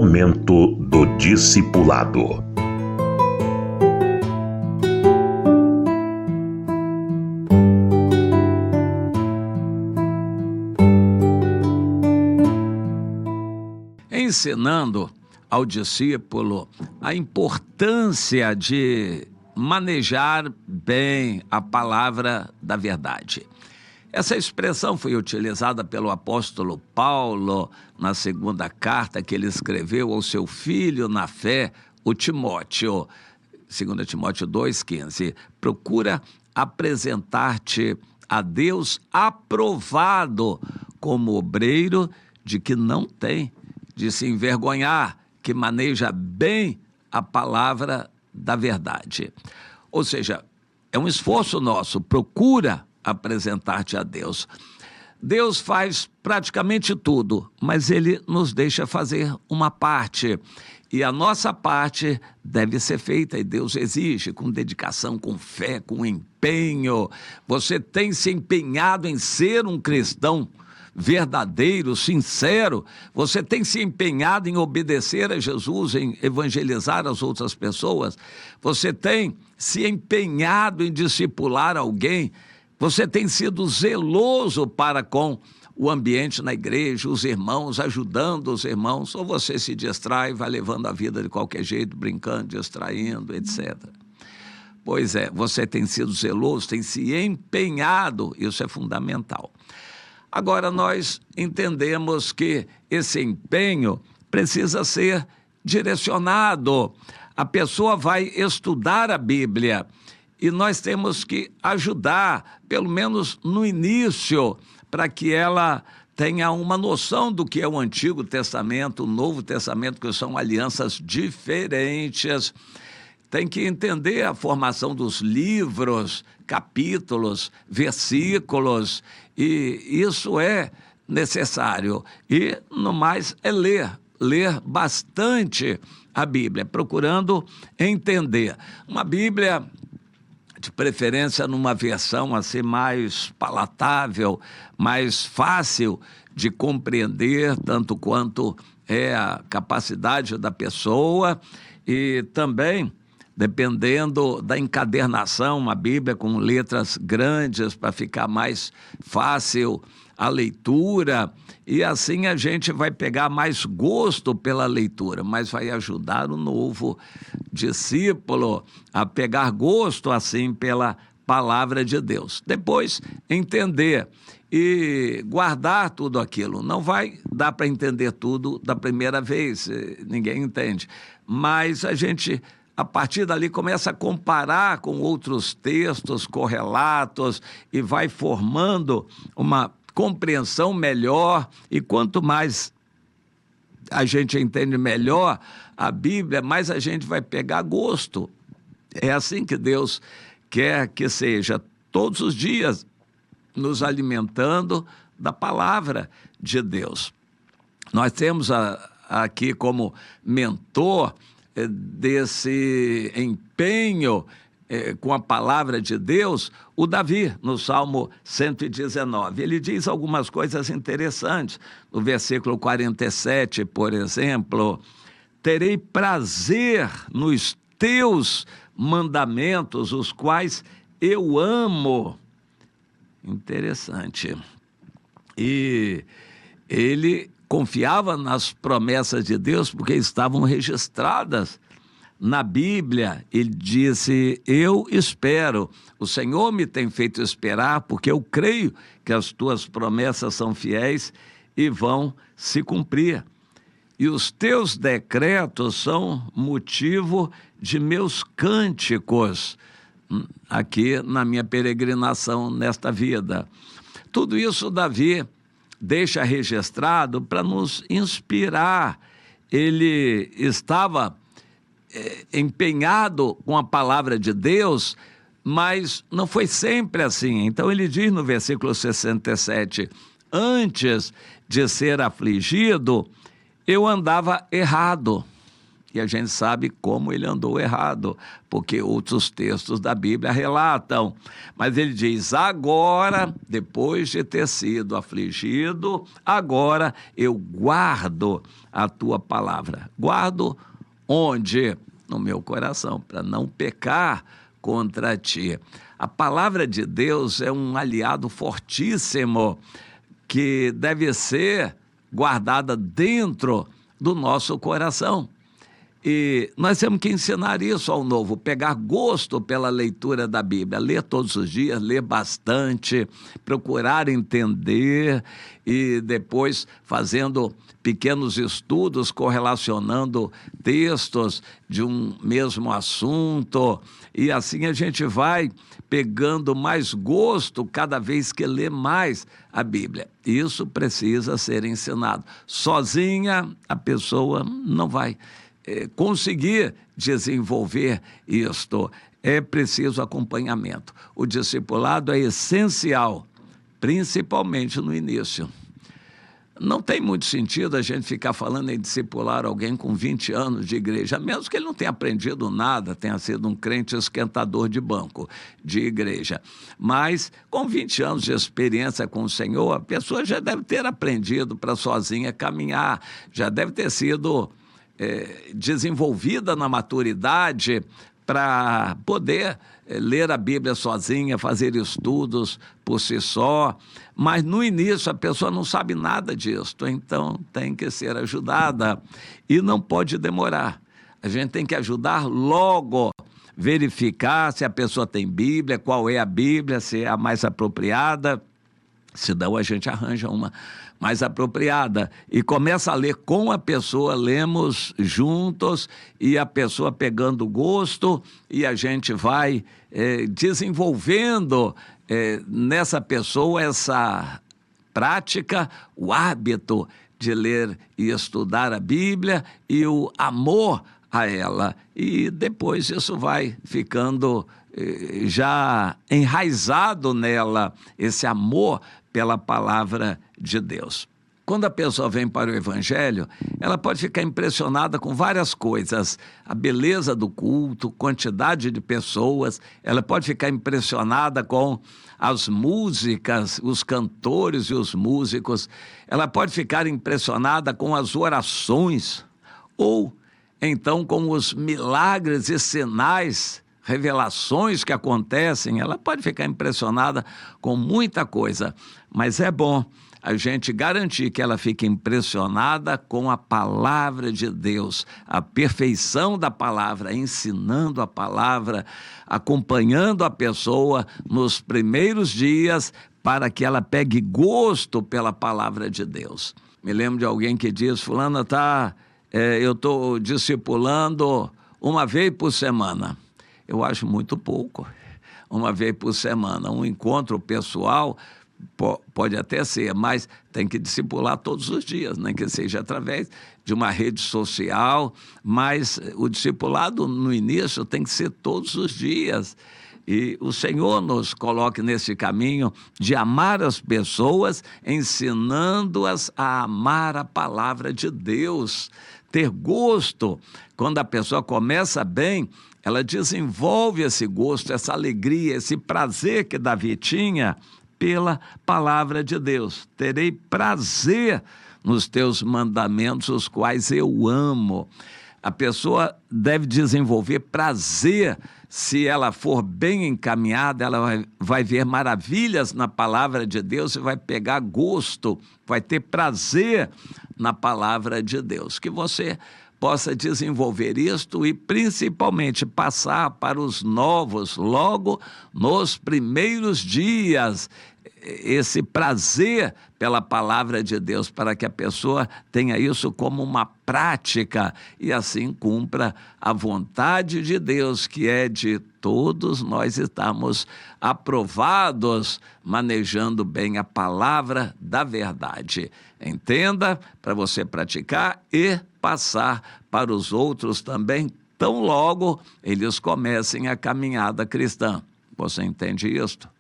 Momento do Discipulado. Ensinando ao discípulo a importância de manejar bem a palavra da verdade. Essa expressão foi utilizada pelo apóstolo Paulo na segunda carta que ele escreveu ao seu filho na fé, o Timóteo. 2 Timóteo 2,15. Procura apresentar-te a Deus aprovado como obreiro de que não tem de se envergonhar, que maneja bem a palavra da verdade. Ou seja, é um esforço nosso, procura apresentar-te a Deus. Deus faz praticamente tudo, mas Ele nos deixa fazer uma parte. E a nossa parte deve ser feita, e Deus exige, com dedicação, com fé, com empenho. Você tem se empenhado em ser um cristão verdadeiro, sincero? Você tem se empenhado em obedecer a Jesus, em evangelizar as outras pessoas? Você tem se empenhado em discipular alguém? Você tem sido zeloso para com o ambiente na igreja, os irmãos, ajudando os irmãos? Ou você se distrai, vai levando a vida de qualquer jeito, brincando, distraindo, etc. Pois é, você tem sido zeloso, tem se empenhado, isso é fundamental. Agora, nós entendemos que esse empenho precisa ser direcionado. A pessoa vai estudar a Bíblia e nós temos que ajudar, pelo menos no início, para que ela tenha uma noção do que é o Antigo Testamento, o Novo Testamento, que são alianças diferentes. Tem que entender a formação dos livros, capítulos, versículos, e isso é necessário. E, no mais, é ler bastante a Bíblia, procurando entender. Uma Bíblia, de preferência numa versão assim mais palatável, mais fácil de compreender, tanto quanto é a capacidade da pessoa, e também, dependendo da encadernação, uma Bíblia com letras grandes para ficar mais fácil a leitura, e assim a gente vai pegar mais gosto pela leitura, mas vai ajudar o novo discípulo a pegar gosto assim pela palavra de Deus. Depois, entender e guardar tudo aquilo. Não vai dar para entender tudo da primeira vez, ninguém entende, mas a gente, a partir dali, começa a comparar com outros textos correlatos e vai formando uma compreensão melhor, e quanto mais a gente entende melhor a Bíblia, mais a gente vai pegar gosto. É assim que Deus quer que seja, todos os dias, nos alimentando da palavra de Deus. Nós temos aqui como mentor desse empenho com a palavra de Deus, o Davi, no Salmo 119. Ele diz algumas coisas interessantes. No versículo 47, por exemplo: terei prazer nos teus mandamentos, os quais eu amo. Interessante. E ele confiava nas promessas de Deus porque estavam registradas na Bíblia. Ele disse: eu espero, o Senhor me tem feito esperar, porque eu creio que as tuas promessas são fiéis e vão se cumprir. E os teus decretos são motivo de meus cânticos aqui na minha peregrinação nesta vida. Tudo isso Davi deixa registrado para nos inspirar. Ele estava empenhado com a palavra de Deus, mas não foi sempre assim. Então ele diz no versículo 67, antes de ser afligido, eu andava errado. E a gente sabe como ele andou errado, porque outros textos da Bíblia relatam. Mas ele diz, agora, depois de ter sido afligido, agora eu guardo a tua palavra. Guardo onde? No meu coração, para não pecar contra ti. A palavra de Deus é um aliado fortíssimo que deve ser guardada dentro do nosso coração. E nós temos que ensinar isso ao novo, pegar gosto pela leitura da Bíblia, ler todos os dias, ler bastante, procurar entender e depois fazendo pequenos estudos, correlacionando textos de um mesmo assunto. E assim a gente vai pegando mais gosto cada vez que lê mais a Bíblia. Isso precisa ser ensinado. Sozinha a pessoa não vai conseguir desenvolver isto. É preciso acompanhamento. O discipulado é essencial, principalmente no início. Não tem muito sentido a gente ficar falando em discipular alguém com 20 anos de igreja, mesmo que ele não tenha aprendido nada, tenha sido um crente esquentador de banco de igreja. Mas com 20 anos de experiência com o Senhor, a pessoa já deve ter aprendido para sozinha caminhar, já deve ter sido desenvolvida na maturidade para poder ler a Bíblia sozinha, fazer estudos por si só. Mas no início a pessoa não sabe nada disso, então tem que ser ajudada e não pode demorar. A gente tem que ajudar logo, verificar se a pessoa tem Bíblia, qual é a Bíblia, se é a mais apropriada. Senão a gente arranja uma mais apropriada e começa a ler com a pessoa, lemos juntos e a pessoa pegando gosto e a gente vai desenvolvendo nessa pessoa essa prática, o hábito de ler e estudar a Bíblia e o amor a ela. E depois isso vai ficando já enraizado nela, esse amor pela palavra de Deus. Quando a pessoa vem para o Evangelho, ela pode ficar impressionada com várias coisas. A beleza do culto, quantidade de pessoas, ela pode ficar impressionada com as músicas, os cantores e os músicos, ela pode ficar impressionada com as orações, ou então com os milagres e sinais, revelações que acontecem, ela pode ficar impressionada com muita coisa, mas é bom a gente garantir que ela fique impressionada com a palavra de Deus, a perfeição da palavra, ensinando a palavra, acompanhando a pessoa nos primeiros dias para que ela pegue gosto pela palavra de Deus. Me lembro de alguém que diz, fulana eu estou discipulando uma vez por semana. Eu acho muito pouco, uma vez por semana. Um encontro pessoal pode até ser, mas tem que discipular todos os dias, nem que seja através de uma rede social, mas o discipulado no início tem que ser todos os dias. E o Senhor nos coloque nesse caminho de amar as pessoas, ensinando-as a amar a palavra de Deus, ter gosto. Quando a pessoa começa bem, ela desenvolve esse gosto, essa alegria, esse prazer que Davi tinha pela palavra de Deus. Terei prazer nos teus mandamentos, os quais eu amo. A pessoa deve desenvolver prazer. Se ela for bem encaminhada, ela vai ver maravilhas na palavra de Deus e vai pegar gosto, vai ter prazer na palavra de Deus. Que você possa desenvolver isto e principalmente passar para os novos, logo nos primeiros dias, esse prazer pela palavra de Deus, para que a pessoa tenha isso como uma prática e assim cumpra a vontade de Deus, que é de todos nós estarmos aprovados, manejando bem a palavra da verdade. Entenda, para você praticar e passar para os outros também, tão logo eles comecem a caminhada cristã. Você entende isto?